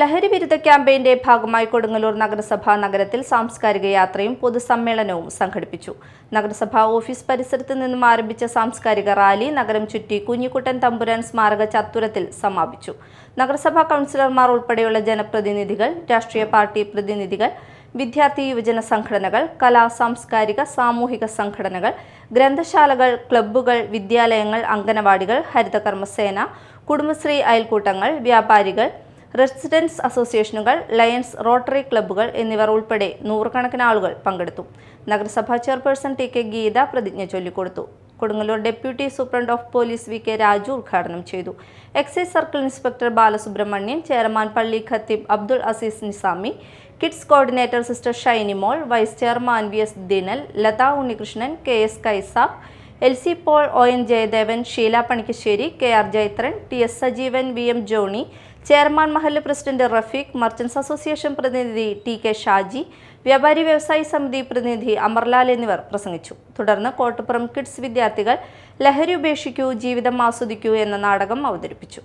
ലഹരി വിരുദ്ധ ക്യാമ്പയിന്റെ ഭാഗമായി കൊടുങ്ങല്ലൂർ നഗരസഭ നഗരത്തിൽ സാംസ്കാരിക യാത്രയും പൊതുസമ്മേളനവും സംഘടിപ്പിച്ചു. നഗരസഭാ ഓഫീസ് പരിസരത്ത് നിന്നും ആരംഭിച്ച സാംസ്കാരിക റാലി നഗരം ചുറ്റി കുഞ്ഞിക്കുട്ടൻ തമ്പുരാൻ സ്മാരക ചത്തുരത്തിൽ സമാപിച്ചു. നഗരസഭാ കൗൺസിലർമാർ ഉൾപ്പെടെയുള്ള ജനപ്രതിനിധികൾ, രാഷ്ട്രീയ പാർട്ടി പ്രതിനിധികൾ, വിദ്യാർത്ഥി യുവജന സംഘടനകൾ, കലാ സാംസ്കാരിക സാമൂഹിക സംഘടനകൾ, ഗ്രന്ഥശാലകൾ, ക്ലബ്ബുകൾ, വിദ്യാലയങ്ങൾ, അംഗനവാടികൾ, ഹരിതകർമ്മസേന, കുടുംബശ്രീ അയൽക്കൂട്ടങ്ങൾ, വ്യാപാരികൾ, റെസിഡൻസ് അസോസിയേഷനുകൾ, ലയൺസ്, റോട്ടറി ക്ലബ്ബുകൾ എന്നിവർ ഉൾപ്പെടെ നൂറുകണക്കിന് ആളുകൾ പങ്കെടുത്തു. നഗരസഭാ ചെയർപേഴ്സൺ ടി.കെ. ഗീത പ്രതിജ്ഞ ചൊല്ലിക്കൊടുത്തു. Kodungallur deputy superintendent of police V K. Raju ഉദ്ഘാടനം ചെയ്തു. Excise circle inspector Balasubramanian, chairman പള്ളി ഖത്തീബ് Abdul Aziz Nizami, kids coordinator sister Shiny Mol, vice chairman V S. Dinal, Latha Unnikrishnan, K S. Kaisab, L C. Paul, O N. Jayadevan, Sheela Panikkassery, K R. Jayathran, T S. Sajeevan, V M. Johnny, chairman മഹല്ല് പ്രസിഡന്റ് റഫീഖ്, മർച്ചന്റ്സ് അസോസിയേഷൻ പ്രതിനിധി ടി.കെ. ഷാജി, വ്യാപാരി വ്യവസായി സമിതി പ്രതിനിധി അമർലാൽ എന്നിവർ പ്രസംഗിച്ചു. തുടർന്ന് കോട്ടപ്പുറം കിഡ്സ് വിദ്യാർത്ഥികൾ ലഹരി ഉപേക്ഷിക്കൂ, ജീവിതം ആസ്വദിക്കൂ എന്ന നാടകം അവതരിപ്പിച്ചു.